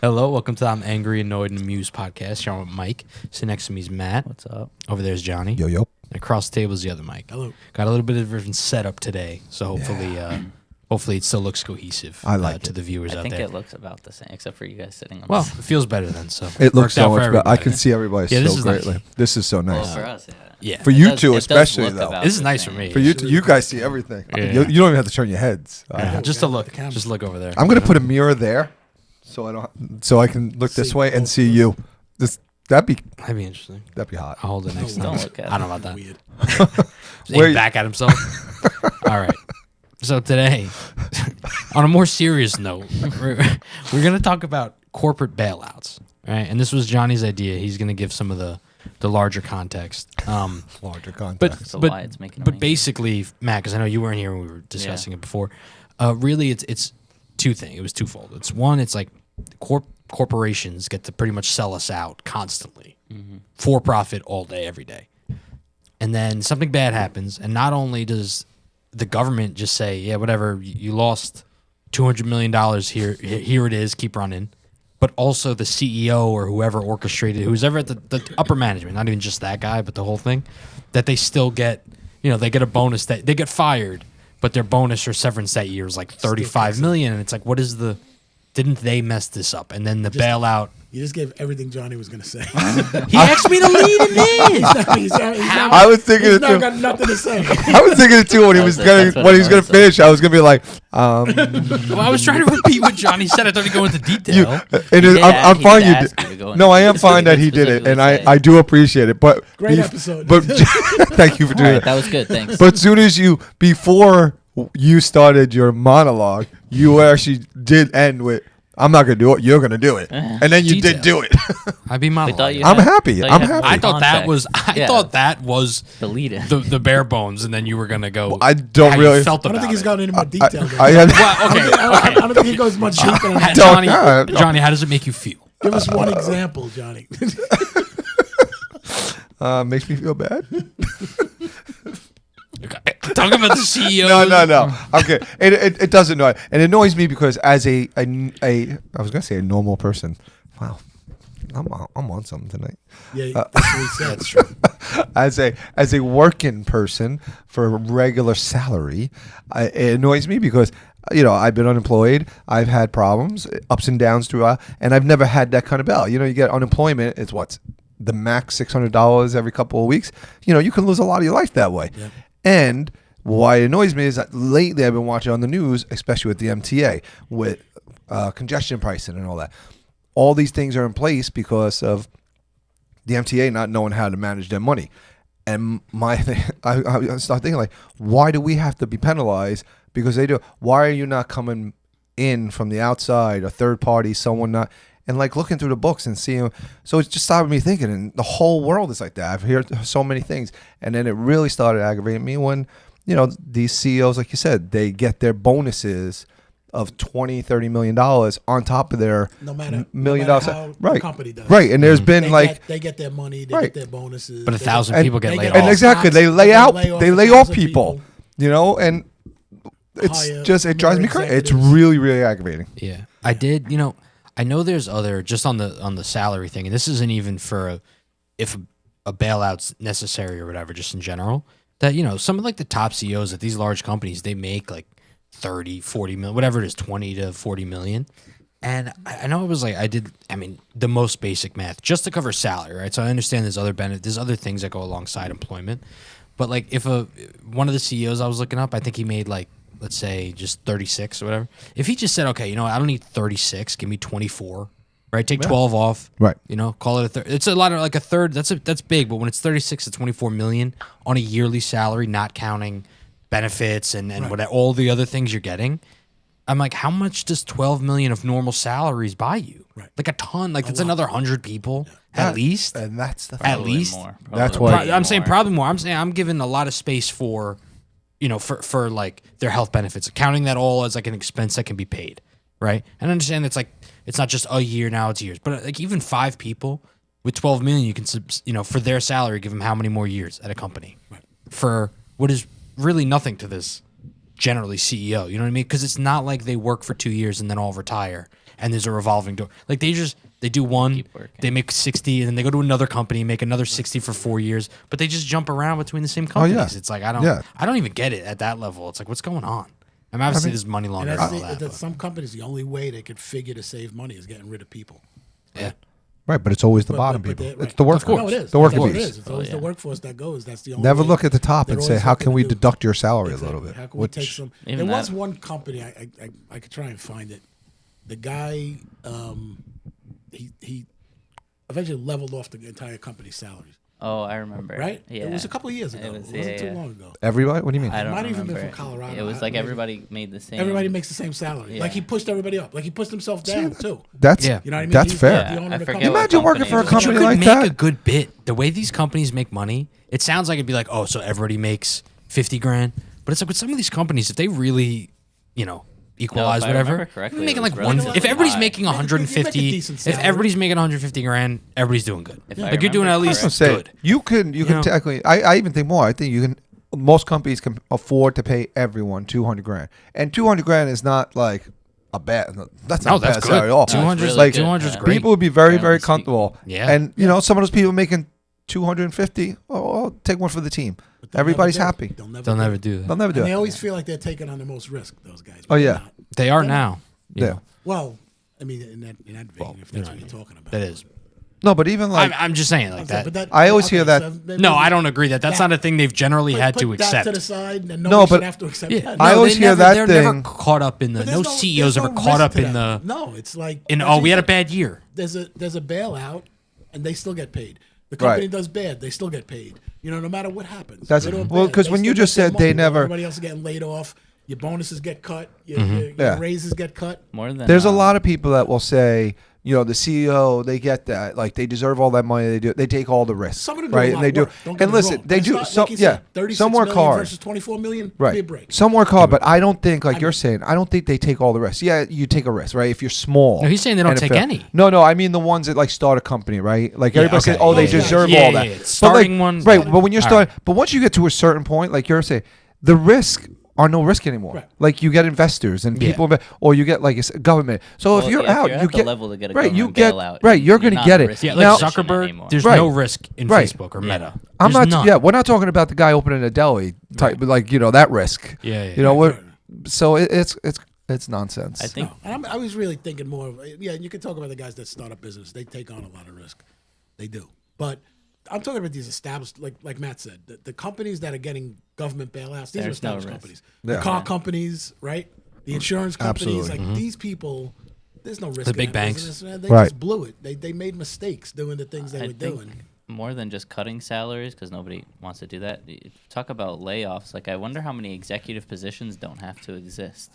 Hello, welcome to I'm Angry, Annoyed, and Amused podcast. Here with Mike. Sitting next to me is Matt. What's up? Over there's Johnny. Yo, yo. And across the table is the other Mike. Hello. Got a little bit of a different setup today, so hopefully it still looks cohesive to the viewers I out think there. it looks about the same, except for you guys sitting on Well, the it feels better then, so It looks worked out so for much better. I everybody. can see everybody Yeah, this so is nice. greatly. This is so nice. Well, for us, yeah. Yeah. For It you does- two it does especially, look though. about This is the nice same. for me. For you guys see everything. Yeah. You don't even have to turn your heads. Yeah, just to look. the camera. Just look over there. I'm gonna put a mirror there, so I can look this See way and both see of us. you. That'd be interesting. hot. I'll hold it next No, time. don't look at I don't know about that. Weird. Just Where aim you- back at himself. All right. So today, on a more serious note, we're going to talk about corporate bailouts, right? And this was Johnny's idea. He's going to give some of the larger context. Larger context. So why it's making But money. basically, Matt, because I know you weren't here when we were discussing it before. Really, it's two things. It was twofold. It's one. It's like corporations get to pretty much sell us out constantly, for profit all day, every day. And then something bad happens, and not only does the government just say, yeah, whatever, you lost $200 million here it is, keep running, but also the CEO or whoever orchestrated, who's ever at the upper management, not even just that guy, but the whole thing, that they still get, they get a bonus, that they get fired, but their bonus or severance that year is like $35 million, and it's like, didn't they mess this up? And then the bailout. You just gave everything Johnny was going to say. He asked me to lead in this. I was thinking He's it not too. got nothing to say. I was thinking it too when he was That's gonna what when he was I gonna was finish. I was gonna be like, Well, I was trying to repeat what Johnny said. I thought he'd go into detail. I'm he fine. did You ask did. you to go into No, I am detail. fine that he did it, and I do appreciate it. But Great episode. But thank you for All doing right, it. that was good. Thanks. But soon as before you started your monologue, you actually did end with, "I'm not gonna do it. You're gonna do it," and then you did do it. I'd be We thought monologuing. you I'm had- happy. thought you I'm had happy. more I thought that was. context. I Yeah, thought that was the lead in. the bare bones, and then you were gonna go. I don't how really- You felt I don't about think he's it. gone into more detail. I had, Well, okay. I don't think he goes much deeper than that. Johnny, God. Johnny, how does it make you feel? Give us one example, Johnny. makes me feel bad. Talk about the CEO. No. Okay, it doesn't annoy, and it annoys me because as I was gonna say a normal person. Wow, I'm on something tonight. Yeah, that's what he said. That's true. As a working person for a regular salary, it annoys me because I've been unemployed. I've had problems, ups and downs throughout, and I've never had that kind of bill. You get unemployment. It's what's the max $600 every couple of weeks. You can lose a lot of your life that way. Yeah. And why it annoys me is that lately I've been watching on the news, especially with the MTA, with congestion pricing and all that. All these things are in place because of the MTA not knowing how to manage their money. And my thing, I start thinking like, why do we have to be penalized because they do? Why are you not coming in from the outside, a third party, someone not? And like looking through the books and seeing, so it just started me thinking, and the whole world is like that. I've heard so many things, and then it really started aggravating me when, these CEOs, like you said, they get their bonuses of $20-30 million on top of their No matter million no matter dollars, how the company does. right? And there's been They get their money, they Right. get their bonuses. But they 1,000 get- people get they laid get off. and exactly stocks, they lay off 1,000 people, and it's Hire just it drives me more crazy. It's executives. really aggravating. Yeah, I did. I know there's other just on the salary thing, and this isn't even for if a bailout's necessary or whatever. Just in general, that some of like the top CEOs at these large companies, they make like 30, 40 million, whatever it is, 20 to 40 million. And I know it was like the most basic math just to cover salary, right? So I understand there's other there's other things that go alongside employment, but like if one of the CEOs I was looking up, I think he made like, let's say just 36 or whatever. If he just said, okay, I don't need 36, give me 24, right? Take 12 off, Right. Call it a third. It's a lot of like a third. That's big, but when it's 36 to 24 million on a yearly salary, not counting benefits and whatever, all the other things you're getting, I'm like, how much does 12 million of normal salaries buy you? Right. Like a ton. Like that's another 100 people at least. And that's the At Probably least. more. That's Probably why- I'm saying more. probably more. I'm saying I'm giving a lot of space for, for like their health benefits, counting that all as like an expense that can be paid, right? And I understand it's like it's not just a year now; it's years. But like even 5 people with 12 million, you can for their salary give them how many more years at a company for what is really nothing to this generally CEO. You know what I mean? Because it's not like they work for 2 years and then all retire and there's a revolving door. Like they do one, Keep working. they make 60, and then they go to another company, make another 60 for 4 years, but they just jump around between the same companies. yeah. It's like I don't even get it at that level. It's like what's going on? I mean, obviously there's money And laundering that's and all that. that but- some companies, the only way they could figure to save money is getting rid of people. yeah. Right, but it's always the bottom But people. right. It's the workforce. No, it is. The That's workforce. what it is. It's always yeah. the workforce that goes. That's the only Never way. look at the top They're and say, always how looking can to we do- deduct your salary Exactly. a little bit? How can we take some? Even There was that- one company I could try and find it. The guy, he eventually leveled off the entire company's salaries. Oh, I remember. Right? Yeah. It was a couple of years ago. It, was- wasn't yeah, too yeah. long ago. Everybody? What do you mean? I don't might even been remember. from Colorado. It was like everybody made the same. Everybody makes the same salary. Yeah. Like he pushed everybody up. Like he pushed himself down too. That's Yeah. You know what I mean? That's He's fair. the owner I of the forget company. what Imagine working for a company it But was. you company could like make that. a good bit. The way these companies make money, it sounds like it'd be like, oh, so everybody makes 50 grand. But it's like with some of these companies, if they really, equalize I whatever, remember correctly, they're making it was like one. relatively If everybody's high. making You make a 150, decent if salary. everybody's making 150 grand, everybody's doing good. If I Like you're doing remember at least I'm saying, good. you can know? technically. I even think more. I think you can. Most companies can afford to pay everyone 200 grand, and 200 grand is not like a bad. That's No, not a that's bad good. salary at all. 200 really like good, 200 is yeah. great. people would be very Generally comfortable. Yeah. And some of those people making 250. Oh, I'll take one for the team. But they'll Everybody's never do it. happy. They'll never do They'll that. never do And they it. always feel like they're taking on the most risk. Those guys. Oh, But yeah. they're not. They are They're now. you Yeah. know. Well, I mean, in that vein, if that's what you're talking about. That is. No, but even like I'm just saying like Okay, that. I always hear that- No, I don't agree that's not a thing they've generally had to put accept. that to the side, and No, nobody but- should have to accept Yeah, that. no, I always they hear never, that they're never thing. caught up in the. But No there's CEOs there's ever no caught risk up to in the. that. No, it's like In as oh, you we had a said, bad year. There's a bailout, and they still get paid. The company Right. does bad, they still get paid. No matter what happens. That's- Good or well, bad, 'cause they when you still just get their said they money. never- Everybody else is getting laid off. Your bonuses get cut. Your Yeah. raises get cut. More than there's a lot of people that will say, the CEO, they get that, like they deserve all that money. They take all the risks, Some of them do right? a lot And they of do. work. Don't get And me listen, wrong. they But it's do. not, Some, like you yeah, said, 36 some work million hard. versus 24 million. Give me a Right. break. Some work hard, but I don't think, like you're saying, I don't think they take all the risks. Yeah, you take a risk, right? If you're small. No, he's saying they don't and take fail. any. No, I mean the ones that like start a company, right? Like Yeah, everybody says, okay. oh, they Yeah, deserve yeah, all yeah, that. yeah. But, Starting like, ones- right? But when you're All starting, but once you get to a certain point, like you're saying, the risk are no risk anymore. Right. Like you get investors and Yeah. people, or you get like government. So if Well, you're yeah, if out, you're you at the get level to get a right. You government get bailout, right. You're you're going to not get it. risking Yeah, Now- like position Zuckerberg, anymore. there's Right. no risk in Right. Facebook or Yeah. Meta. I'm There's not. none. Yeah, we're not talking about the guy opening a deli type, but like that risk. Yeah, yeah. You know what? Right. So it's nonsense. I think No, and I was really thinking more of, you can talk about the guys that start up business. They take on a lot of risk. They do. But I'm talking about these established, like Matt said, the companies that are getting government bailouts, these are There's no established risk. companies. Yeah. The car companies, right? The insurance companies, Absolutely. like these people, there's no risk. The in big that banks. business, man. They Right. just blew it. They made mistakes doing the things they I were think doing. more than just cutting salaries, because nobody wants to do that. Talk about layoffs. Like, I wonder how many executive positions don't have to exist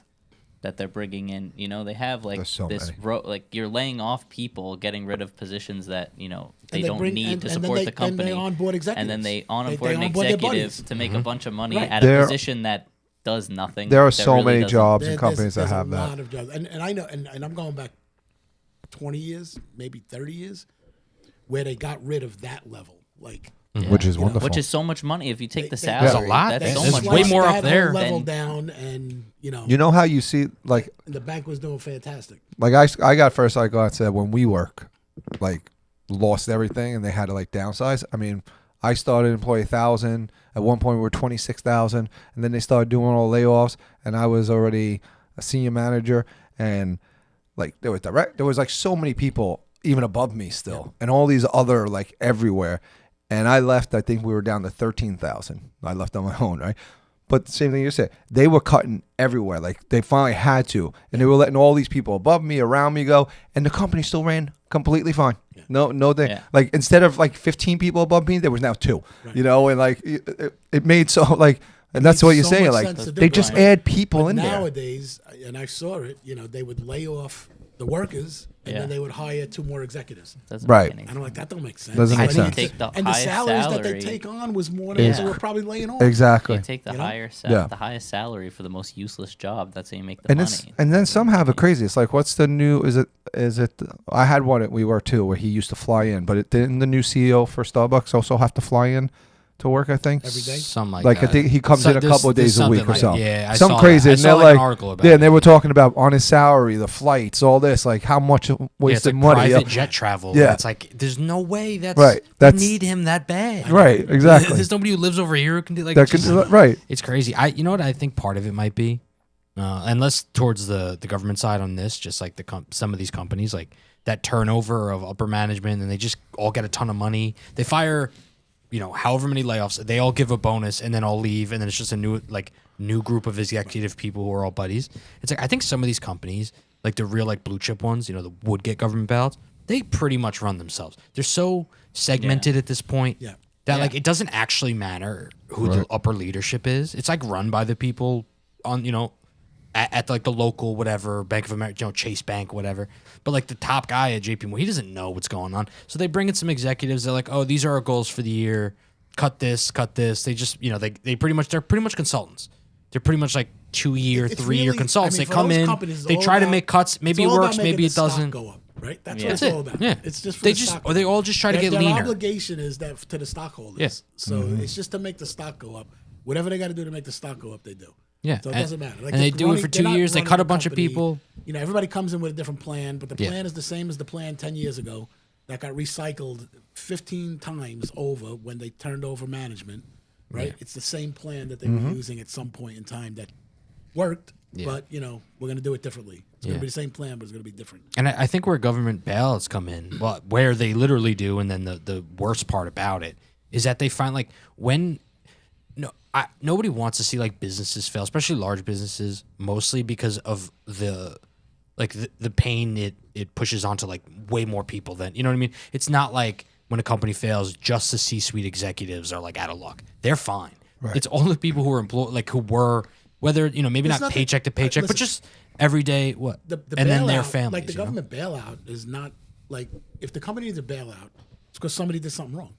that they're bringing in. They have like There's so this many. like you're laying off people, getting rid of positions that they And don't bring- need and- to and then support they- the then company. they onboard And then they executives. onboard an onboard their executive buddies. to make a bunch of money Right. at There- a position that does nothing. There are that so really many doesn't- jobs and There's- companies that there's have a that. lot of jobs, and I know, and I'm going back 20 years, maybe 30 years, where they got rid of that level, like Which is You know, wonderful. Which is so much money if you take the They- salary. That's a lot. That's they so It's much way money. more up that whole there level than- down, and You know how you see like the bank was doing fantastic. like I got first I got said when WeWork like lost everything and they had to like downsize. I mean, I started employee 1,000. At one point we were 26,000, and then they started doing all layoffs, and I was already a senior manager, and like there was like so many people even above me still, and all these other like everywhere. And I left. I think we were down to 13,000. I left on my own, right? But the same thing you said, they were cutting everywhere. Like they finally had to, and they were letting all these people above me, around me go, and the company still ran completely fine. No thing. Yeah. Like instead of like 15 people above me, there was now 2. Right. And like it made so like, and that's what you're so saying. much Like sense to do they that. just add people But in there. nowadays, and I saw it, they would lay off the workers, and Yeah. then they would hire 2 more executives. Doesn't Right. make any And I'm like, that don't make sense. Doesn't make Like, sense. Take the and the highest salaries that they salary. take on was more than Yeah. what they were probably laying off. Exactly. You take the You know? Yeah. the highest salary for the most useless job. That's how you make the And money. and then some have it crazy. It's like, what's the new? Is it? I had one at WeWork too, where he used to fly in, but didn't the new CEO for Starbucks also have to fly in to work. I think Every day? Something like Like that. I think he comes in a couple of days a something week or like- something. Yeah, I Some saw crazy. That. I And saw they're like like, an article about yeah, it. and they were talking about on his salary, the flights, all this, like how much Yeah, it's wasted like money. private jet travel. Yeah. It's like there's no way that's Right, they that's- need him that bad. Right, exactly. There's nobody who lives over here who can do like That could, just- right. It's crazy. You know what I think part of it might be, unless towards the government side on this, just like some of these companies, like that turnover of upper management, and they just all get a ton of money. They fire, however many layoffs. They all give a bonus, and then all leave, and then it's just a new group of executive people who are all buddies. It's like I think some of these companies, like the real like blue chip ones, that would get government bailouts, they pretty much run themselves. They're so segmented at this point. Yeah. That like it doesn't actually matter who the upper leadership is. It's like run by the people on at like the local whatever Bank of America, Chase Bank, whatever. But like the top guy at JP Morgan, he doesn't know what's going on. So they bring in some executives. They're like, oh, these are our goals for the year. Cut this, cut this. They just they're pretty much consultants. They're pretty much like 2-year, It's 3-year really- consultants. I mean, they for come those in, companies, it's they all try to about- make cuts. Maybe it it's all works, about making maybe the it stock doesn't. go up, right? That's Yeah. what it's That's all it. about. Yeah. It's just for They the just stock or they all just try to get their leaner. obligation is that to the stockholders. Yeah. So it's just to make the stock go up. Whatever they got to do to make the stock go up, they do. Yeah, So it and- doesn't matter. Like and they they're do it for they're 2 not years. They running cut a the bunch of company- people. Everybody comes in with a different plan, but the Yeah. plan is the same as the plan 10 years ago that got recycled 15 times over when they turned over management. Right? It's the same plan that they were using at some point in time that worked, but we're going to do it differently. It's going Yeah. to be the same plan, but it's going to be different. And I think where government bailouts come in, well, where they literally do, and then the worst part about it is that they find like when nobody wants to see like businesses fail, especially large businesses, mostly because of the pain it pushes onto like way more people than you know what I mean. It's not like when a company fails, just the C-suite executives are like out of luck. They're fine. Right. It's all the people who are employed, like who were whether maybe It's not not paycheck to paycheck, but listen, just every day what The and then their bailout, families. like the government bailout is not like if the company needs a bailout, it's because somebody did something wrong.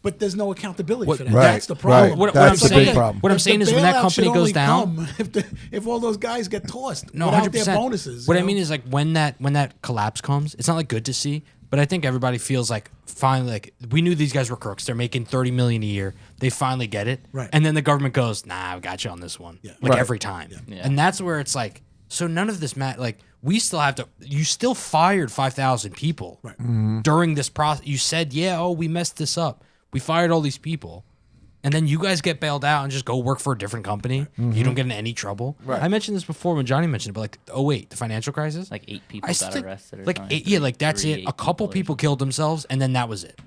But there's no accountability for that. Right, That's the problem. right. What That's I'm the big saying, problem. What I'm If saying the is when that bailout company should goes only down, come if all those guys get tossed no, without 100%. their bonuses. What I mean is like when that collapse comes, it's not like good to see, but I think everybody feels like finally like we knew these guys were crooks. They're making $30 million a year. They finally get it, Right. And then the government goes, "Nah, I got you on this one." Yeah. Like Right. every time, Yeah. and that's where it's like so none of this like we still have to. You still fired 5,000 people Right. during this process. You said, "Yeah, oh, we messed this up. We fired all these people." And then you guys get bailed out and just go work for a different company. You don't get in any trouble. Right. I mentioned this before when Johnny mentioned it, but like, oh wait, the financial crisis. Like 8 people I got still- arrested. Or like something. 8, yeah, like that's Three, it. 8 A couple or people killed themselves, and then that was it.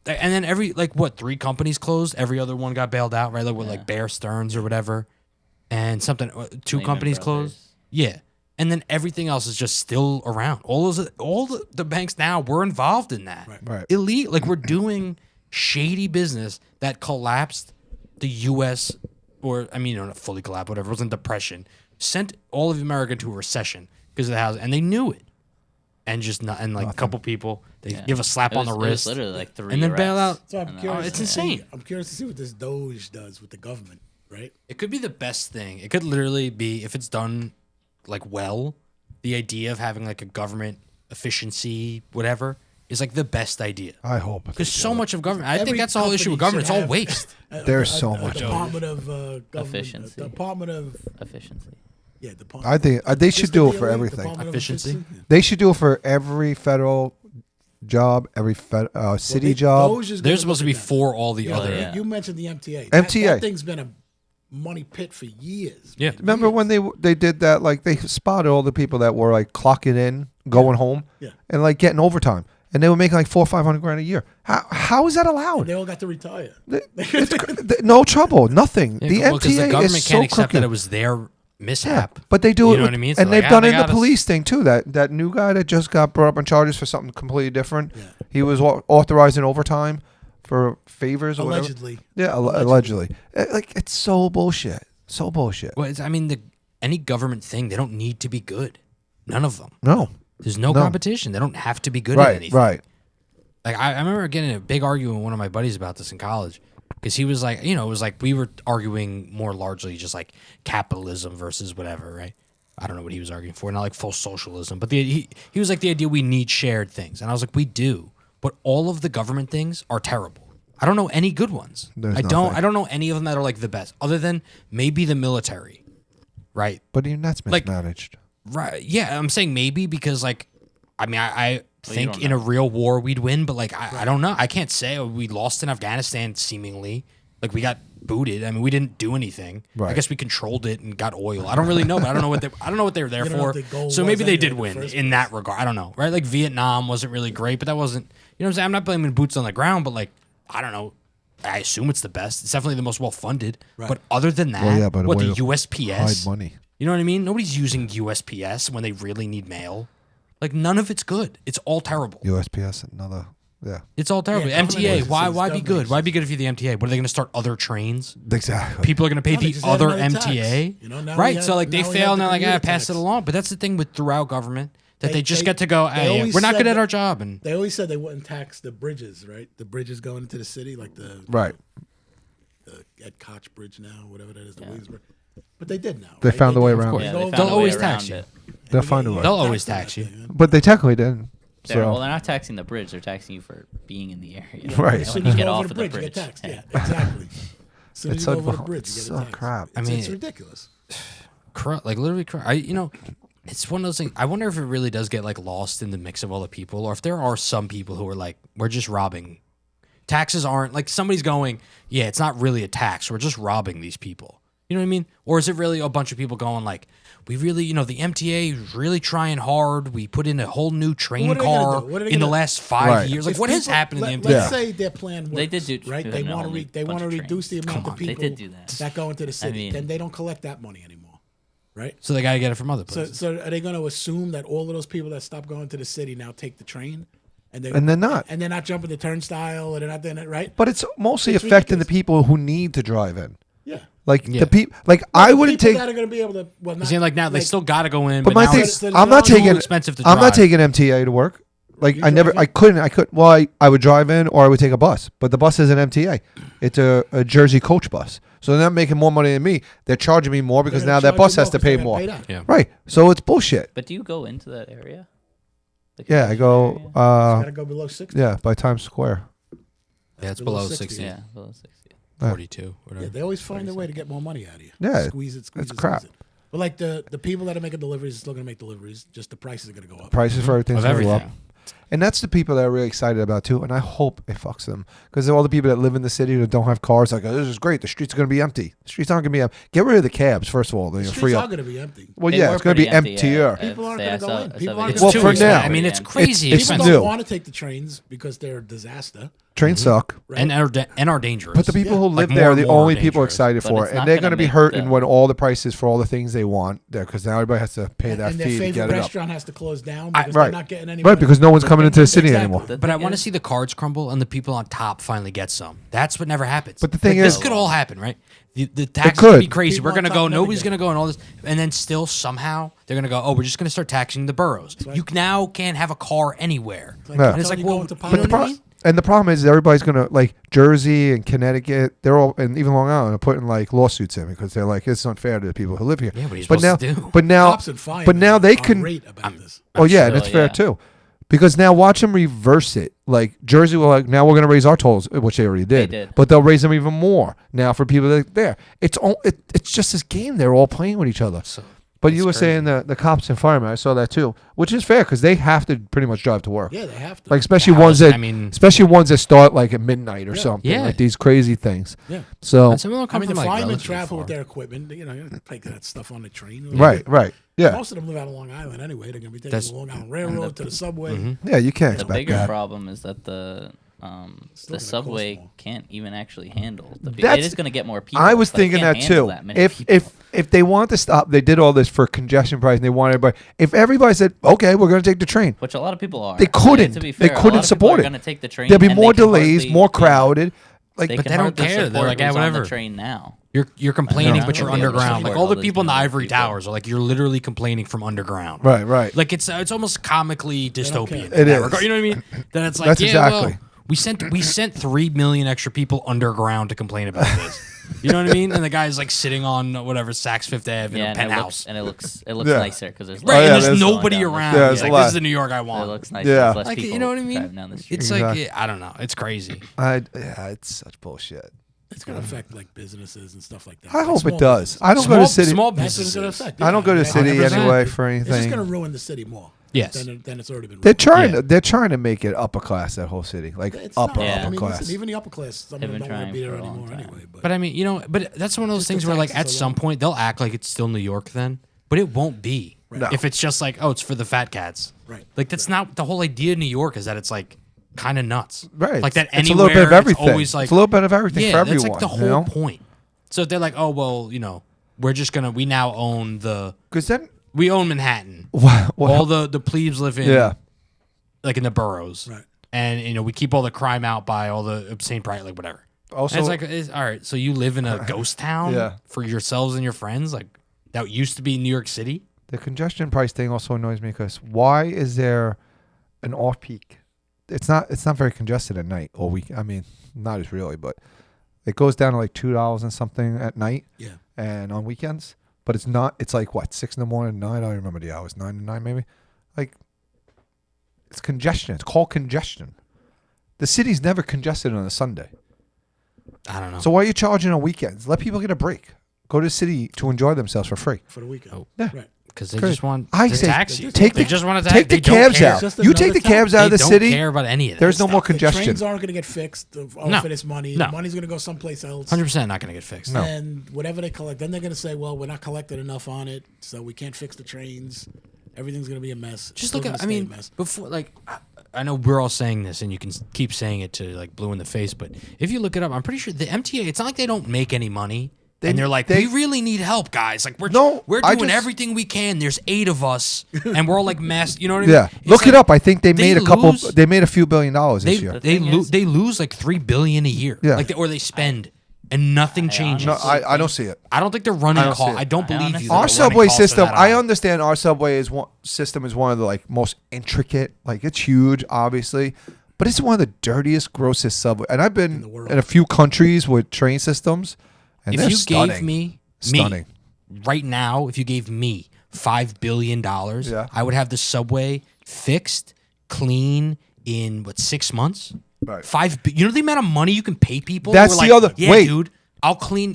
And then 3 companies closed. Every other one got bailed out, right? Like with like Bear Stearns or whatever, and something. 2 Lehman companies Brothers. closed. Yeah, and then everything else is just still around. All the banks now were involved in that. Right. Elite, like we're doing shady business that collapsed the U.S. or I mean, not fully collapsed, whatever. It was in depression. Sent all of America into a recession because of the house, and they knew it. And just not, and like a couple people, they Yeah. give a slap It on the was- it was wrist, literally like 3 and then bail out. arrests. So I'm And curious. it's to see- insane. I'm curious to see what this Doge does with the government, right? It could be the best thing. It could literally be if it's done like well. The idea of having like a government efficiency, whatever, is like the best idea. I hope. Because so much of government, I think Every that's the whole issue with company government. It's should all have waste. There's so much of it. Department of government, Efficiency. Department of Efficiency. Department. I think they should Just do the it for DOE, everything. Department of Efficiency? They should do it for every federal job, every city job. Doge is They're gonna supposed to look be at that. for all the Yeah, other. yeah. You mentioned the MTA. MTA. That thing's been a money pit for years. Yeah. Remember when they did that? Like they spotted all the people that were like clocking in, going home, Yeah. and like getting overtime, and they were making like $400,000 or $500,000 a year. How is that allowed? They all got to retire. No trouble, nothing. Yeah, the well, 'cause MTA the government is can't so accept crooked. that it was their Yeah, mishap. but they do You it, know with- what I mean? So and like, they've done they it in the got us. police thing too. That new guy that just got brought up on charges for something completely different. Yeah. He was authorizing overtime for favors or whatever. Allegedly. Yeah, allegedly. Like it's so bullshit. So bullshit. Well, I mean, any government thing, they don't need to be good. None of them. No. There's no No. competition. They don't have to be good at Right. anything. Right. Like I remember getting in a big argument with one of my buddies about this in college because he was like, it was like we were arguing more largely just like capitalism versus whatever, right? I don't know what he was arguing for, not like full socialism, but he was like the idea we need shared things, and I was like, we do, but all of the government things are terrible. I don't know any good ones. There's I don't nothing. know any of them that are like the best, other than maybe the military, right? But even that's Like- mismanaged. Right. Yeah, I'm saying maybe because like, I mean, I think don't in a know. real war we'd win, but like I don't know. I can't say we lost in Afghanistan seemingly. Like we got booted. I mean, we didn't do anything. I Right. guess we controlled it and got oil. I don't really know, but I don't know what they were there You don't know for. what the goal So was maybe they anyway did in the win first in that regard. I don't know. Right? Like Vietnam wasn't really great, but that wasn't. You know what I'm saying? I'm not blaming boots on the ground, but like I don't know. I assume it's the best. It's definitely the most well funded. Right. But other than that, Well, yeah, but what way the to USPS? Hide money. You know what I mean? Nobody's using USPS when they really need mail. Like none of it's good. It's all terrible. USPS, another. Yeah. It's all terrible. Yeah, MTA. government Why be agencies, good? Why be good if you're the MTA? What are they going to start other trains? Exactly. People are going to pay No, they the just add other another tax. MTA, You know, now we right? have- So like they now we fail, have and the they're like, commuter pass it tax. along. But that's the thing with throughout government that they just they- get to go. they Hey, always we're not said good at that- our job, and They always said they wouldn't tax the bridges, right? The bridges going into the city, like the Right. Ed Koch Bridge now, whatever that is, the Williamsburg. But they did now. They right? found a way did. around Yeah, it. they They'll found a way always around tax you. it. They'll find a way. They'll always that tax you. thing, huh? But they technically didn't. Well, So they're not taxing the bridge; they're taxing you for being in the area. Right. As When soon you as get go off over of the the bridge, bridge, you get taxed. Yeah, exactly. As soon as It's you go over the so- bridge, it's you get so a tax. crap. It's, I mean- it's ridiculous. like literally, it's one of those things. I wonder if it really does get like lost in the mix of all the people, or if there are some people who are like, we're just robbing. Taxes aren't like somebody's going, yeah, it's not really a tax. We're just robbing these people. You know what I mean? Or is it really a bunch of people going like, we really, the MTA is really trying hard. We put in a whole new train What are they gonna car do? What are they in the gonna- last 5 Right. years. Like, If what has people- happened in the let- MTA? Let's say their plan works. They did do- right. They no, want only to they bunch want to of reduce the trains. amount Come of on, they people did do that. that go into the city. mean- Then they don't collect that money anymore, right? So they got to get it from other So, places. so are they going to assume that all of those people that stop going to the city now take the train, and And they're not. and they're not jumping the turnstile, or they're not doing it right? But it's mostly It's affecting the ridiculous. people who need to drive in. Yeah. Like Yeah. the people. Like I wouldn't people take. that are going to be able to. Well, I'm not, saying like now they like, still got to go in. But But my now thing, it's so I'm not they're all taking. expensive to I'm not drive. taking MTA to work. Like You I never, drive I in? couldn't, I could. Well, I would drive in or I would take a bus. But the bus is an MTA. It's a Jersey coach bus. So they're not making more money than me. They're charging me more because they're now gonna that charge bus you has to because they're pay gonna more. pay that. Yeah. Right. So it's bullshit. But do you go into that area? The Yeah, I convention go. area? Got to go below 60. Yeah, by Times Square. Yeah, it's below below 60. 60, Yeah, below 60. 42, whatever. Yeah, they always find a way to get more money out of you. Yeah, Squeeze it, squeeze it's it, crap. squeeze it. But like the people that are making deliveries are still going to make deliveries. Just the prices are going to go up. Prices for everything Of go up. everything. And that's the people that are really excited about too. And I hope it fucks them because all the people that live in the city that don't have cars, like, oh, this is great. The streets are going to be empty. The streets aren't going to be empty. Get rid of the cabs first of all. Then The you're streets free are up. going to be empty. Well, They yeah, were it's going to be pretty empty, emptier. People aren't say gonna I go saw- in. I People saw aren't It's Well, too for expensive. now. I mean, it's Empty. crazy It's People expensive. new. don't want to take the trains because they're a disaster. Trains suck. Right? And are dangerous. But the people who Like live there are more the and more only people dangerous. excited But for it's it. And not they're gonna going to be make hurting them- when all the prices for all the things they want there because now everybody has to pay that and their fee to favorite get it up. restaurant has to close down I- because right. they're not getting any Right, money. because no one's coming into the city Exactly. anymore. The But I thing want to is- see the cards crumble and the people on top finally get some. That's what never happens. But the thing Like, is- this could all happen, right? The taxes could. could be crazy. People We're on gonna top go. never Nobody's get gonna go and all this, and then still somehow they're gonna go. Oh, we're just gonna start taxing the boroughs. right. You now can't have a car anywhere. Like, Yeah. And it's like, you well, going to but But the Pondering? pro- pro- and the problem is everybody's gonna like Jersey and Connecticut. They're all and even Long Island are putting like lawsuits in because they're like it's unfair to the people who live here. Yeah, what are you but now, supposed to do? but now, Cops and firemen but now they are can. rate about this. Oh yeah, and sure, it's fair yeah. too, because now watch them reverse it. Like Jersey will like now we're gonna raise our tolls, which they already did. did. But they'll raise them even more now for people that are there. It's just this game they're all playing with each other. But you were That's saying the cops and firemen, I saw that too, which is fair because they have to pretty much drive to work. Yeah, they have to. Like especially Yeah, ones that I mean- especially ones that start like at midnight or Yeah. something. Yeah. Like these crazy things. yeah. So And some of them I come mean, the from, like, firemen relatively travel far. with their equipment. You know, take that stuff on the train. right. Yeah. Most of them live out of Long Island anyway. They're going to be taking That's- the Long Island Railroad to the subway. Mm-hmm. Yeah, you can't The expect bigger that. problem is that the Still the gonna subway cost more. can't even actually handle the people. That's- It is going to get more people. I was but it thinking can't that handle too. that many If people. if they want to stop, they did all this for congestion price, and they want everybody. If everybody said, "Okay, we're going to take the train," Which a lot of people are. They I mean, couldn't. to be They fair, a couldn't lot of people support are it. gonna take the train. there'll be and they more can delays, hardly- more yeah, crowded. Like, They But can they don't hardly care. They're support like, yeah, who's on whatever. the train now. You're complaining, know. but you're They'll be able to underground. Like support all the all these people in the million ivory people. towers are like you're literally complaining from underground. right. Like it's almost comically dystopian. care. It in that is. regard. You know what I mean? That it's like That's yeah, exactly. well, we sent 3 million extra people underground to complain about this. You know what I mean? And the guy's like sitting on whatever Saks Fifth Ave in a penthouse. And it looks Yeah. nicer because there's Right, and there's there's- nobody going down around. Yeah, He's there's a like, lot. this is the New York I It want. looks nicer. Yeah. There's less Like, people you know what I mean? driving down the street. It's Exactly. like I don't know. It's crazy. It's such bullshit. It's gonna affect like businesses and stuff like that. I Like, hope small it does. businesses. I don't go to city. Small That's what it's gonna businesses. affect. I don't go to Yeah, city 100%. anyway for It's just anything. gonna ruin the city more. Yes. Than it's already been. They're ruined. trying. Yeah. They're trying to make it upper class. That whole city, like It's upper not. Yeah. upper I mean, class. listen, even the upper class, some of They've them been don't want to be trying there for a long anymore time. anyway. But I mean, but that's one of those Just the things where like at taxes some alone. point they'll act like it's still New York then, but it won't be. No. If it's just like, oh, it's for the fat cats. Right. Like that's not the whole idea of New York is that it's like kind of nuts. Right. Like that It's a anywhere. little bit of everything. It's always like It's a little bit of everything yeah, for everyone. that's like the you whole know? point. So they're like, oh well, we now own Because then, we own Manhattan. what, All the plebes live in yeah, like in the boroughs. Right. And we keep all the crime out by all the obscene price, like whatever. also And it's like, all right, so you live in a ghost town Yeah. for yourselves and your friends, like that used to be New York City. the congestion price thing also annoys me because why is there an off peak? It's not very congested at night or week. I mean, not as really, but it goes down to like $2 and something at night. Yeah. And on weekends, but it's not. It's like what 6 in the morning, 9. I don't remember the hours. 9 to 9 maybe. Like it's congestion. It's called congestion. The city's never congested on a Sunday. I don't know. So why are you charging on weekends? Let people get a break. Go to the city to enjoy themselves for free. For the weekend. Oh. Yeah. Right. Because they Crazy. just want I to say tax you. take They the just want to take the they don't cabs care. out. Just You take the another cabs out of They the don't city. care about any of that. There's no more The congestion. trains aren't going to get fixed No. for this money. No. The money's going to go someplace else. 100% not going to get fixed. No. And whatever they collect, then they're going to say, well, we're not collecting enough on it, so we can't fix the trains. Everything's going to be a mess. It's Just still look at, gonna I stay a mean, mess. before, like, I know we're all saying this and you can keep saying it to, like, blue in the face, but if you look it up, I'm pretty sure the MTA, it's not like they don't make any money. And they're like, we really need help, guys. Like, we're doing everything we can. There's 8 of us, and we're all like mass. You know what I mean? Yeah, It's look like, it up. I think they they made a couple. lose- They made a few $1 billion this year. They thing is- they lose like $3 billion a year. Yeah. Like or they spend, and nothing changes. No, I don't see it. I don't think they're running I don't see costs. it. I don't I believe you. honestly- that Our they're subway running costs for system. that I high. understand our subway system is one of the like most intricate. Like it's huge, obviously, but it's one of the dirtiest, grossest subway. And I've been the world. in a few countries with train systems, and If they're you stunning. gave me Stunning. right now, if you gave me $5 billion, Yeah. I would have the subway fixed, clean in 6 months. Right. You know the amount of money you can pay people. That's who are the like, other- Yeah, wait. dude.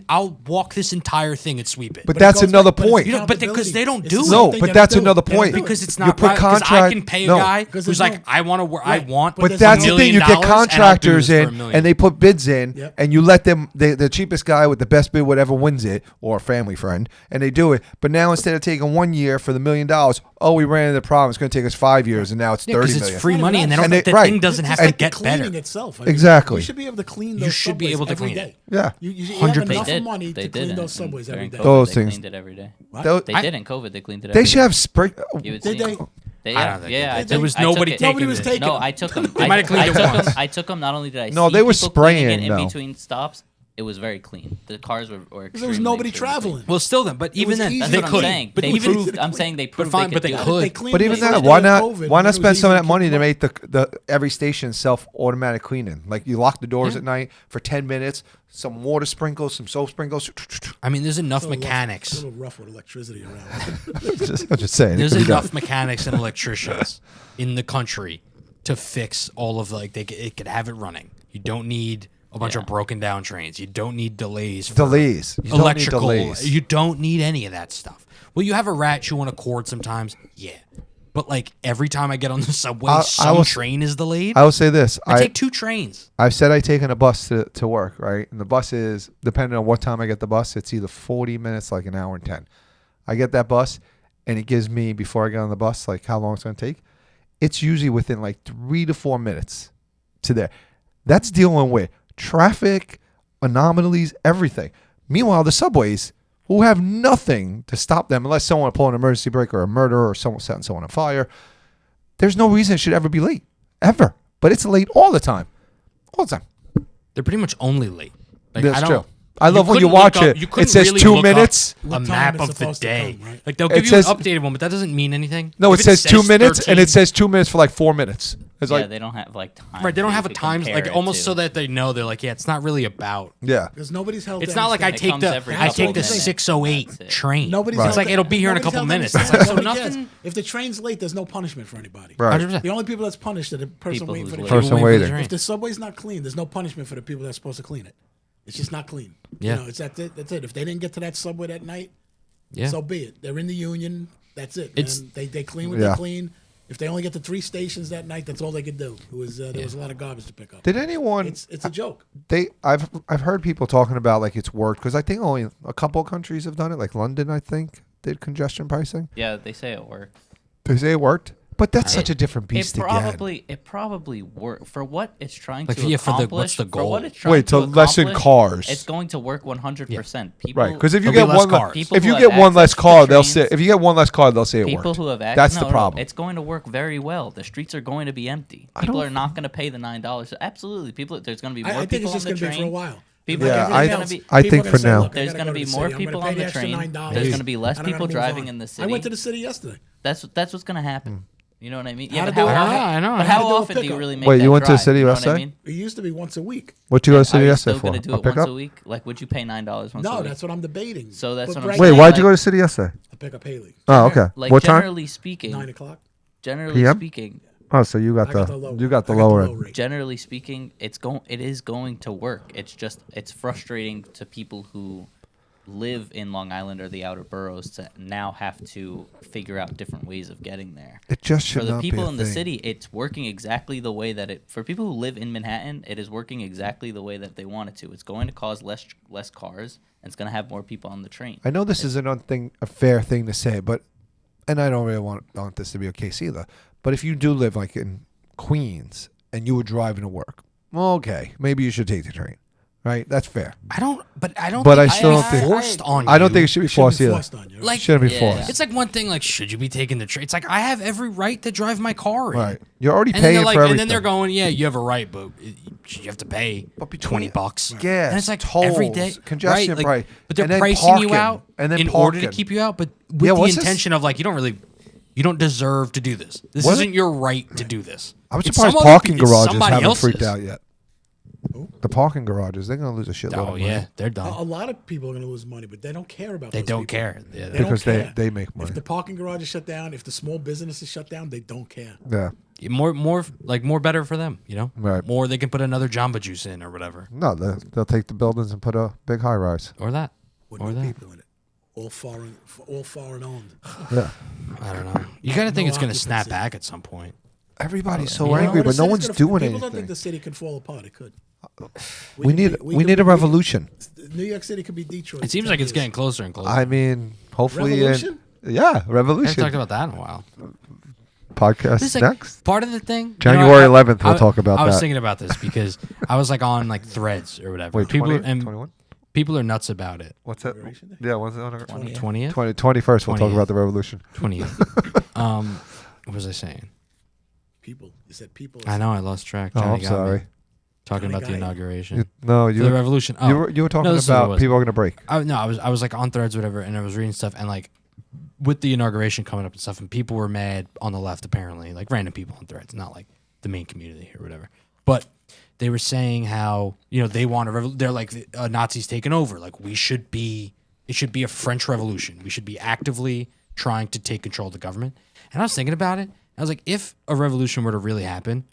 I'll walk this entire thing and sweep it. But it that's goes another back- but it's point. You know, but because they don't It's do the it. same No, thing but they that's don't do. another They don't point. do it. because it's You not put right. Because I contract- can pay a no. guy 'Cause who's there's like, no- I want to work. Right. I want. But But there's that's no the thing. You $1 get million, and I'll do contractors this for in, $1 million. and they put bids in, Yep. and you let them. The cheapest guy with the best bid, whatever, wins it, or a family friend, and they do it. But now instead of taking 1 year for the $1 million, oh, we ran into the problem. It's going to take us 5 years, and now it's 30 because million. it's free Not money, even and they that. don't. And The right. thing doesn't It's have just to like the get cleaning better. itself. I mean, Exactly. You should be able to clean You those should be subways able to every clean it. day. Yeah. You have 100%. enough They did. money They to clean did those subways during every day. COVID, Those they things. cleaned it every day. What? Those- They did in COVID. They cleaned it. They every should day. have spring. You would Did see. they? I don't think yeah, they I did. There took- was I took nobody it- taking Nobody was it. taking No, it. I took them. They might have cleaned it once. I took them. Not only did I No, see they were people cleaning spraying, it in though. between stops, it was very clean. The cars were There was extremely, nobody extremely clean. traveling. Well, still then, but even was then, easy. That's they what could. I'm saying. But They even proved. I'm saying they proved. fine, they but could they do it. could. They cleaned But the even first that, day why of not? COVID, Why when not it spend was some of easy that money keep to them make the every station self automatic cleaning? Like you lock the doors at night for 10 minutes, some water sprinkles, some soap sprinkles. I mean, there's enough a little rough- mechanics. A little rough with electricity around. I'm just saying. There's it could be enough done. mechanics and electricians in the country to fix all of it could have it running. You don't need a bunch of broken down trains. You don't need delays. For Delays. You don't need electrical. delays. You don't need any of that stuff. Well, you have a rat chew on a cord sometimes. Yeah. But like every time I get on the subway, some train is delayed. I will say this. I take 2 trains. I've said I've taken a bus to work, right? And the bus is, depending on what time I get the bus, it's either 40 minutes, like an hour and 10. I get that bus, and it gives me, before I get on the bus, like how long it's going to take. It's usually within like 3 to 4 minutes to there. That's dealing with traffic, anomalies, everything. Meanwhile, the subways will have nothing to stop them unless someone pull an emergency brake or a murder or someone setting someone on fire. There's no reason it should ever be late, ever. But it's late all the time. All the time. They're pretty much only late. Like, That's I don't, true. I love when you couldn't watch look up- it. you couldn't It says really 2 look up minutes. A What time map it's of the supposed to day. come, right? Like they'll It give you says- an updated one, but that doesn't mean anything. No, If it says 2 minutes, 13, and it says 2 minutes for like 4 minutes. It's Yeah, like, they don't have like time. Right, they don't that have you a could time compare like it almost to. so that they know they're like, yeah, it's not really about. yeah. Because nobody's held. It's to not like I understand. take comes the every I couple take the minutes. 608 That's it. train. Nobody's Right. held It's like to- it'll be here in a nobody's couple held to minutes. understand. It's like, so Nobody cares. nothing. If the train's late, there's no punishment for anybody. Right. 100%. The only people that's punished are the person People waiting for the who's train. Person People waiting for the waiting. train. If the subway's not clean, there's no punishment for the people that's supposed to clean it. It's just not clean. Yeah. You know, it's that's it. That's it. If they didn't get to that subway that night, Yeah. so be it. They're in the union. That's it. It's- Man. They clean what Yeah. they clean. If they only get to 3 stations that night, that's all they could do. There was a lot of garbage to pick up. Did anyone? It's a joke. I've heard people talking about like it's worked because I think only a couple of countries have done it. Like London, I think, did congestion pricing. Yeah, they say it works. They say it worked, but that's such a different beast It again. probably worked for what it's trying Like, to yeah, for the- accomplish. what's the For goal? what it's trying Wait, to lessen accomplish, cars. It's going to work 100%. People, Right, because if you There'll get be less one, cars. People if who you have get one less access to car, they'll say. trains- If you get one less car, they'll say it people worked. who have That's the problem. It's going to work very well. The streets are going to be empty. People are not going to pay the $9. Absolutely, people. There's going to be more I think people it's just on the going to be train. for a while. People, Yeah, everything's I- gonna be, I People think are gonna for say, now. "Look, I There's gotta gonna go to be the more city. I'm people gonna on pay the extra train. $9, There's gonna be less and I gotta people move driving on." in the I city. went to the city yesterday. That's what's gonna happen. You know what I mean? Yeah, How but to do how it? often? I know. But How how to do a often do you pickup. really make Wait, that you went to the drive? city You know what I yesterday? mean? It used to be once a week. What you go to Are city you yesterday still for? gonna do A it once pickup? a week? Like, would you pay $9 once a No, week? that's what I'm debating. So that's But what I'm right Wait, saying. why'd like- you go to city yesterday? To pick up Haley. Oh, okay. Like What time? generally speaking, 9 o'clock. generally PM? speaking, Oh, so you got I got the the low. you got the I got lower low end. rate. generally speaking, it is going to work. It's just it's frustrating to people who live in Long Island or the outer boroughs to now have to figure out different ways of getting there. It just For should the not be people a in the thing. city, it's working exactly the way that it. For people who live in Manhattan, it is working exactly the way that they want it to. It's going to cause less cars, and it's going to have more people on the train. I know this is a fair thing to say, but and I don't really want this to be a case either. But if you do live like in Queens and you were driving to work, well, okay, maybe you should take the train, right? That's fair. I don't But I think still don't it's think- forced on you. I don't think it should be Shouldn't forced be either. forced on you. like Shouldn't be Yeah. forced. it's like one thing like should you be taking the train? It's like I have every right to drive my car in. Right. You're already And then paying they're for like, everything. and then they're going, yeah, you have a right, but you have to pay But between $20. gas, and it's like tolls, every day, congestion right? Like, price, but they're and then pricing you parking, out and then in order to parking. keep you out, but with Yeah, the what's this? intention of like you don't deserve to do this. This What? isn't your right to do this. I'm It's surprised some other parking pe- it's garages somebody haven't else's. freaked out yet. The parking garages, they're gonna lose a shitload Oh of money. yeah, they're A done. lot of people are going to lose money, but they don't care about. They those don't people. care. Yeah, They don't Because care. they make money. If the parking garage is shut down, if the small business is shut down, they don't care. Yeah. more better for them. You know, Right. More they can put another Jamba Juice in or whatever, No, they'll take the buildings and put a big high rise. or that, With or no that. people in it, all foreign owned. Yeah. I don't know. You got to think No it's going to snap occupancy. back at some point. Everybody's so You know, angry, The but no city's one's gonna- doing People don't think anything. the city can fall apart. It could. We need could a be- revolution. New York City could be Detroit. It seems in like 10 it's years. getting closer and closer. I mean, hopefully, Revolution? yeah, I haven't revolution. talked about that in a while. Podcast This is like next. part of the thing. January 11th, we'll talk about I was that. thinking about this because I was like on like Threads or whatever. Wait, people 20, and 21? people are nuts about it. What's that? Inauguration Day? Yeah, what's it on? 20th, 21st, we'll talk 20th. about the revolution. 20th. What was I saying? People. You said people. I know I lost track. Oh, Johnny I'm got me. sorry. Talking Johnny about the got you. inauguration. No, For the revolution. Oh. you were talking No, this is what it about was. people are gonna break. I was like on Threads or whatever, and I was reading stuff, and like with the inauguration coming up and stuff, and people were mad on the left apparently, like random people on Threads, not like the main community or whatever. But they were saying how they want a they're like Nazis taking over. Like it should be a French Revolution. We should be actively trying to take control of the government. And I was thinking about it. I was like, if a revolution were to really happen,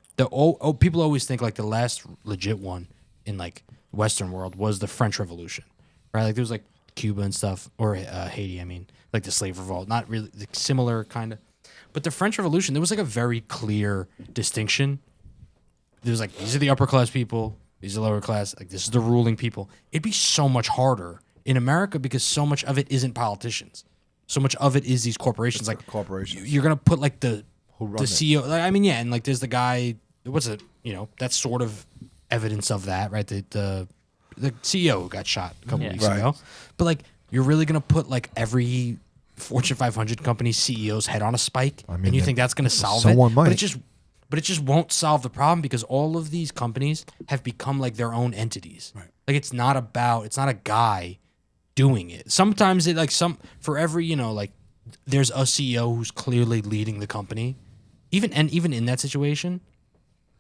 people always think like the last legit one in like Western world was the French Revolution, right? Like there was like Cuba and stuff, or Haiti. I mean, like the slave revolt, not really like, similar kind of. But the French Revolution, there was like a very clear distinction. There was like these are the upper class people, these are lower class. Like this is the ruling people. It'd be so much harder in America because so much of it isn't politicians. So much of it is these corporations. Like corporations. you're gonna put like the run it. CEO. Like, I mean, yeah, and like there's the guy. What's it? That's sort of evidence of that, right? The CEO who got shot a couple weeks Right. ago. But like, you're really gonna put like every Fortune 500 company CEO's head on a spike, and you think that's gonna solve someone it? might. But it just won't solve the problem because all of these companies have become like their own entities. Right. Like it's not a guy doing it. Sometimes it for every like there's a CEO who's clearly leading the company. Even in that situation,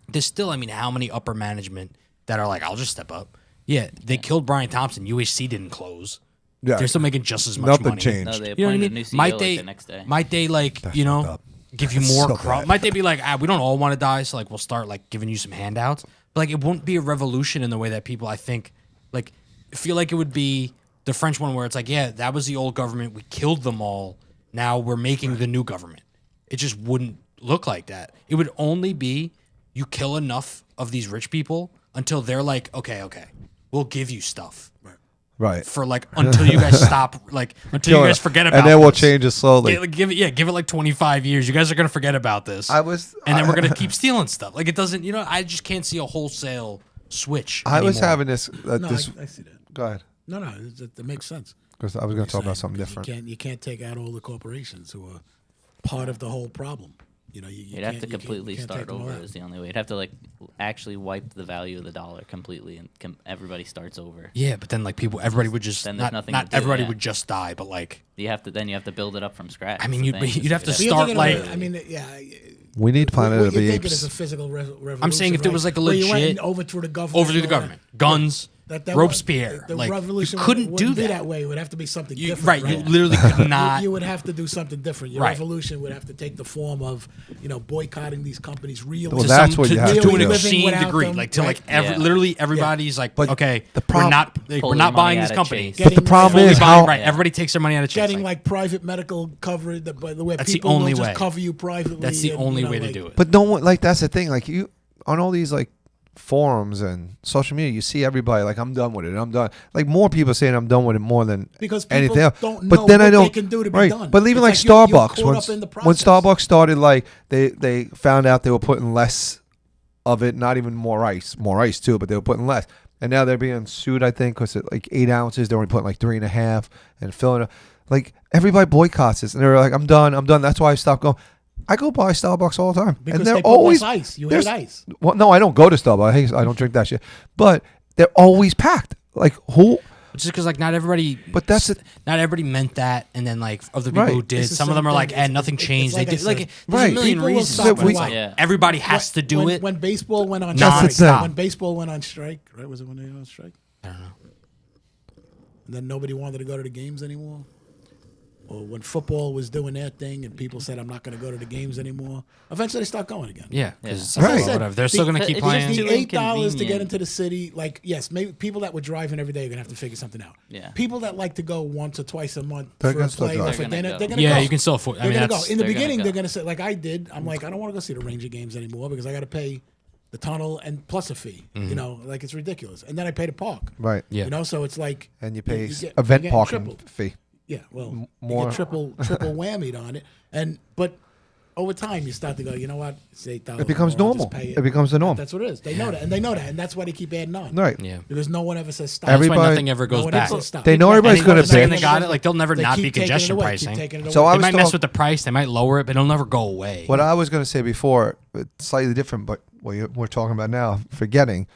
there's still, I mean, how many upper management that are like, I'll just step up. Yeah, they killed Brian Thompson. UHC didn't close. Yeah. They're still making just as much Nothing money. changed. No, they You know what I appointed mean? a new CEO Might they, the next day. might they like, That's you know, fucked up. give you That's more so bad. Might they be like, we don't all want to die, so like we'll start like giving you some handouts. But like it won't be a revolution in the way that people, I think, like feel like it would be the French one where it's like, yeah, that was the old government. We killed them all. Now we're making the new government. It just wouldn't look like that. It would only be you kill enough of these rich people until they're like, okay, we'll give you stuff. Right. For like until you guys stop, like until you guys forget about it. And then we'll change it slowly. Give it like 25 years. You guys are gonna forget about this. And then we're gonna keep stealing stuff. Like it doesn't, you know. I just can't see a wholesale switch. I was anymore. having this. No, I see that. Go ahead. No, that makes sense. Because I was going to talk about something You different. You can't take out all the corporations who are part of the whole problem. You know, You'd have to you can't- completely you can't start take them all over out. is the only way. You'd have to like actually wipe the value of the dollar completely, and everybody starts over. Yeah, but then like everybody would just Then there's not nothing to do, everybody yeah. would just die, but like You have to build it up from scratch. I mean, That's the thing. you'd have to So you're start thinking like of I mean, yeah. We need Planet what of the you're thinking Apes. is a physical revolution. I'm saying if there was like a where you went legit and overthrew the government, overthrew the and all government, that. guns, That Robespierre. The Like revolution you couldn't do wouldn't be that. that way. It would have to be something You, different. right, you literally could not. You would have to do something different. Your Right. revolution would have to take the form of, boycotting these companies. Really, Well, that's what you have to to an do. extreme without degree, them, like to right? like Yeah. literally everybody's like, But okay, the problem- we're Pulling not money buying out this of company. Chase. But the problem Fully is buying, how right. Everybody takes their money out of Chase. getting Like, like private medical coverage, the way That's the people only will just way. cover you privately. that's the and, only way like, to do it. But no one, like, that's the thing. Like, you, on all these, like, forums and social media, you see everybody, like, I'm done with it. I'm done. Like, more people saying I'm done with it more than Because people anything else. don't But know then what I know, they can do to be right. done. But even It's like you're Starbucks, caught up in the when process. Starbucks started, like, they found out they were putting less of it, not even more ice too, but they were putting less. And now they're being sued, I think, because like 8 ounces, they're only putting like 3.5 and filling it. Like, everybody boycotts this, and they're like, I'm done. That's why I stopped going. I go buy Starbucks all the time, Because and they're they put always less ice. You there's- hate ice. Well, no, I don't go to Starbucks. I don't drink that shit. But they're always packed. Like, who? Just because like not everybody, But that's it. not everybody meant that, and then like of the people Right. who did, It's the some of same them are like, thing. nothing It's changed. like They I did like said. there's Right. a million People will reasons. stop but we- it's like, Yeah. everybody has to do when, it. When baseball went on Non-stop. strike, when baseball went on strike, right? Was it when they went on strike? I don't know. And then nobody wanted to go to the games anymore. Or when football was doing their thing and people said, I'm not going to go to the games anymore. Eventually they start going again. Yeah, because Yeah. Right. whatever. They're still gonna keep it's just playing. too The $8 to get inconvenient. into the city, like, yes, maybe people that were driving every day are going to have to figure something out. Yeah. People that like to go once or twice a month They're for a gonna still play drive. or for They're gonna dinner, go. they're going to Yeah, go. you can still afford. I They're mean, going to go. that's In the They're gonna beginning, go. they're going to say, like I did, I'm like, I don't want to go see the Ranger games anymore because I got to pay the tunnel and plus a fee. Mm-hmm. You know, like it's ridiculous. And then I pay to park. Right. Yeah. You know, so it's like. And you pay get- event you're getting parking triple. fee. Yeah, well, you more. get triple whammied on it, but over time you start to go, you know what? It's $8. It becomes more, I'll normal. just pay It becomes the norm. That's what it is. They know that, and they know that, and that's why they keep adding on. Right. Yeah. Because no one ever says stop. That's why Everybody- nothing ever No goes one back. ever says stop. They know everybody's And gonna the second bitch. they got it, like they'll never They not be keep taking it congestion away, pricing. keep taking it So away. I They was might mess talk- with the price. They might lower it, but it'll never go away. What I was going to say before, it's slightly different, but what we're talking about now, forgetting.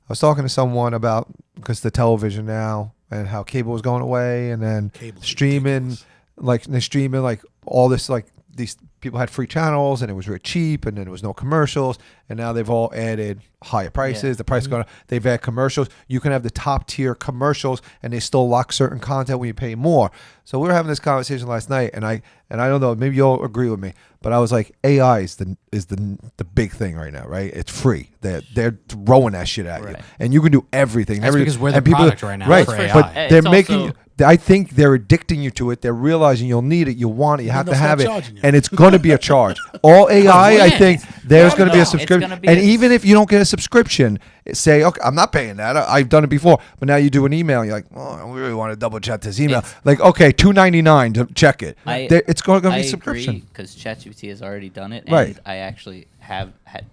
I was talking to someone about, because the television now and how cable was going away, and then Cable's streaming, like all this, like these people had free channels and it was really cheap, and then there was no commercials, and now they've all added higher prices. Yeah. The price is going to, they've added commercials. You can have the top tier commercials, and they still lock certain content when you pay more. So we were having this conversation last night, and I don't know, maybe you'll agree with me, but I was like, AI is the big thing right now, right? It's free. They're throwing that shit at you, Right. and you can do everything. That's because we're the and people- product right now right? for But But AI. they're It's making. also- I think they're addicting you to it. They're realizing you'll need it, you want it, you And have then to they'll have start it, charging you. and it's going to be a charge. All AI, I yeah. think there's going to be a It's subscription, gonna be and a- even if you don't get a subscription, say, okay, I'm not paying that. I've done it before, but now you do an email, you're like, oh, I really want to double check this email. Like, okay, $2.99 to check it. It's going to be I a subscription. because ChatGPT has already done it, Right. and I actually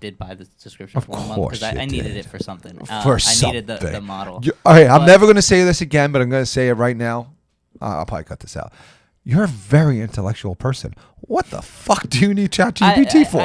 did buy the subscription Of for 1 month course because you I needed did. it for something. For I needed the something. model. All right, I'm But- never going to say this again, but I'm going to say it right now. I'll probably cut this out. You're a very intellectual person. What the fuck do you need ChatGPT for?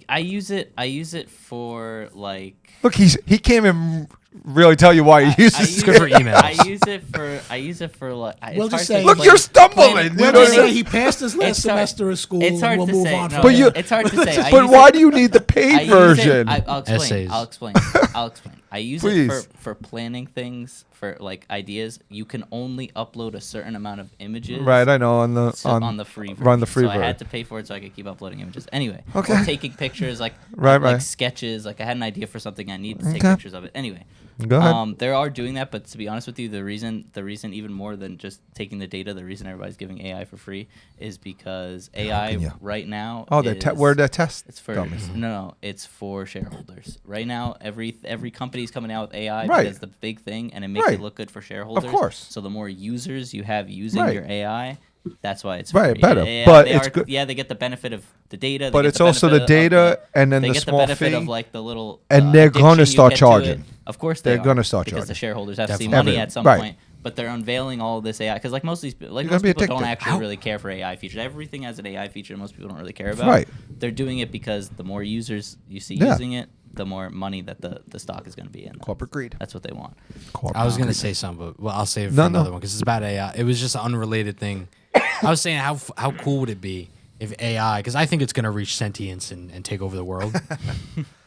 I use it. I use it for like. Look, he can't even really tell you why you use I it. use good for it- emails. I use it for like. We'll just say- Look, you're stumbling. planning- You We'll know just what I say mean? he passed his last It's hard- semester of school. It's hard and we'll to move say. on No, from But there. you- it's hard to say. But why do you need the paid version? I'll explain. Essays. I'll explain. I'll explain. I use Please. it for planning things, for like ideas. You can only upload a certain amount of images. Right, I know on the On the free version. run the free so I version. had to pay for it so I could keep uploading images. Anyway, Okay. or taking pictures like Right, like right. sketches. Like I had an idea for something, I need to take Okay. pictures of it. Anyway, Go ahead. there are doing that, but to be honest with you, the reason even more than just taking the data, the reason everybody's giving AI for free is because AI can you? right now. Oh, where the test It's for dummies. no, it's for shareholders. Right now, every company's coming out with AI Right. because the big thing, and it makes Right. it look good for shareholders. course. So the more users you have using Right. your AI, that's why it's Right, free. better. Yeah, But they it's are- good- Yeah, they get the benefit of the data. But they get it's the also the benefit of data and then they the get small the benefit fee. of like the little. And they're addiction gonna you start get to it. charging. Of course, They're are, gonna start because charging. the shareholders have to see Definitely. money at some Right. point. But they're unveiling all of this AI because, like most of these, like You're most gonna be people don't addicted. actually really care for AI features. Everything has an AI feature, most people don't really care about. Right. They're doing it because the more users you see Yeah. using it, the more money that the stock is going to be in. Corporate greed. That's what they want. I was gonna say something, but well, I'll save it for No, another no. one because it's about AI. It was just an unrelated thing. I was saying how cool would it be if AI? Because I think it's gonna reach sentience and take over the world.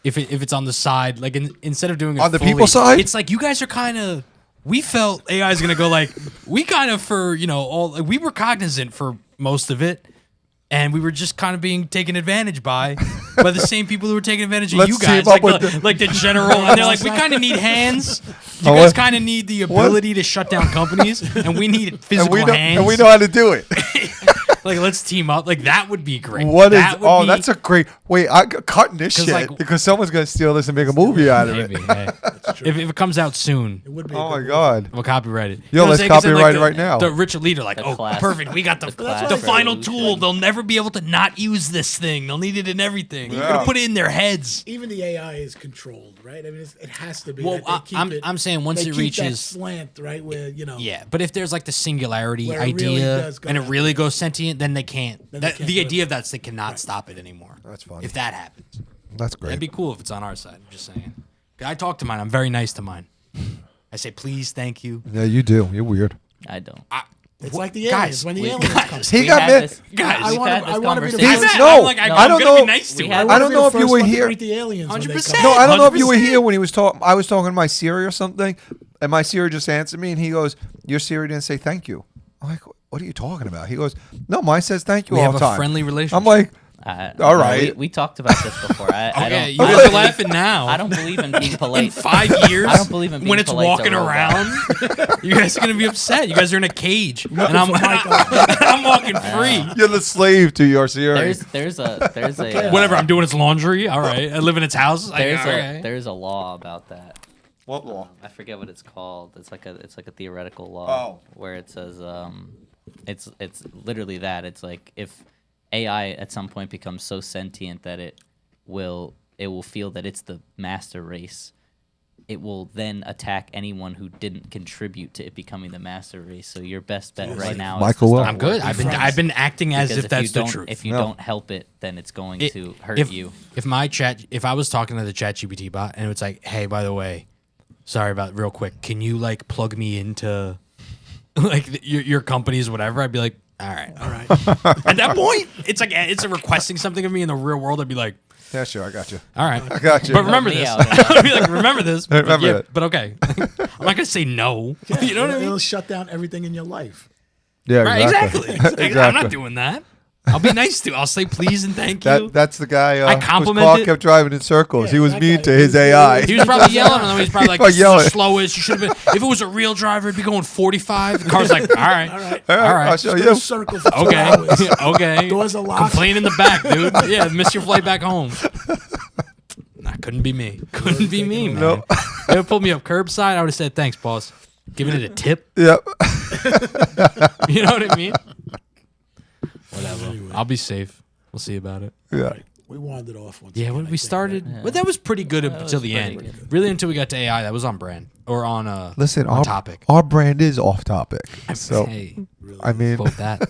if it's on the side, like instead of doing it On the fully, people's side? it's like you guys are kind of. We felt AI is gonna go like we kind of for all like, we were cognizant for most of it. And we were just kind of being taken advantage by the same people who were taking advantage of Let's you team guys, up like with the general. And they're like, we kind of need hands. You Oh, guys what? kind of need the ability to shut down companies, and we need physical hands. and we know how to do it. Like, let's team up. Like, that would be great. What is? That would Oh, be- that's a great. Wait, I'm cutting this 'Cause, shit like- because someone's gonna steal this and make a movie out of maybe. it. Hey. If it comes out soon, It would be. a Oh good my movie. god. we'll copyright it. Yo, what I'm let's saying? 'Cause then, copyright it the- right now. The Richard Leader, like, The oh, class- perfect. We got the class final resolution. tool. They'll never be able to not use this thing. They'll need it in everything. You're Yeah. gonna put it in their heads. Even the AI is controlled, right? I mean, it has to be. Well, that they keep I'm saying once they it keep that reaches slant, right? Where Yeah, but if there's like the singularity Where it really idea does go and it down. really goes sentient, then they can't. Then they That, can't the do it. idea of that's they cannot stop it anymore. That's funny. If that happens, That's that'd great. be cool if it's on our side. I'm just saying. I talk to mine. I'm very nice to mine. I say please, thank you. Yeah, you do. You're weird. I don't. it's What- like the aliens guys, when the we- aliens guys, come. He We got had mad. this- Guys, we've I had wanna- this I wanna be the conversation. first- No, I'm like, I I'm don't gonna know. be nice to We her. had- I don't know if you were To here. greet the aliens when they 100%. come. No, I don't know if you were 100%. here when he was talking. I was talking to my Siri or something, and my Siri just answered me, and he goes, "Your Siri didn't say thank you." I'm like, "What are you talking about?" He goes, "No, mine says thank you We all have the a time." friendly relationship. I'm like, All No, right. We talked about this before. I Okay, don't, you I guys don't are believe- laughing now. I don't believe in being polite. In 5 years, I don't believe in being when it's polite to walking robots. around, you guys are gonna be upset. You guys are in a cage, and I'm walking free. "You're the slave to your Siri." There's a Whatever I'm doing, its laundry. All right, I live in its house. there's a law about that. What law? I forget what it's called. It's like a theoretical law Oh. where it says it's literally that. It's like if AI at some point becomes so sentient that it will feel that it's the master race, it will then attack anyone who didn't contribute to it becoming the master race. So your best bet right now Michael is to Will. start I'm good. working I've been acting as because if that's you the don't, truth. If you No. don't help it, then it's going to hurt if, you. If I was talking to the ChatGPT bot and it's like, hey, by the way, sorry about real quick, can you like plug me into like your company's whatever? I'd be like, all right. At that point, it's like it's requesting something of me in the real world. I'd be like, Yeah, sure, I got you. all right, I got you. but remember me this. out. I'd be like, remember this. But Remember yeah, that. but okay. I'm not gonna say no. You know what I mean? It'll shut down everything in your life. Yeah, Right, exactly. exactly. I'm not doing that. I'll be nice to. I'll say please and thank you. That's the guy. I whose complimented- car kept driving in circles. Yeah, he was that mean guy- to his he was- AI. He was probably yelling, and then he's probably like, Oh, "This is yelling. the slowest. You should have been. If it was a real driver, it'd be going 45." The car's like, "All right, All right. All right, all right. I'll show Just you. go circle for 2 okay, hours. okay." Doors are locked. Complain in the back, dude. Yeah, miss your flight back home. Nah, couldn't be me. Couldn't be me, man. No. They would pull me up curbside. I would have said, "Thanks, boss." Giving it a tip. Yep. You know what I mean? Whatever. Anyway. I'll be safe. We'll see about it. Yeah. We wandered off once. Yeah, again, when I we think, started, right? but that was pretty good up That until was the pretty end. good. Really, until we got to AI, that was on brand or on Listen, on our topic. Our brand is off topic. So Hey, Really. I mean, quote that.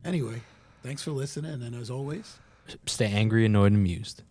Anyway, thanks for listening, and as always. Stay angry, annoyed, and amused.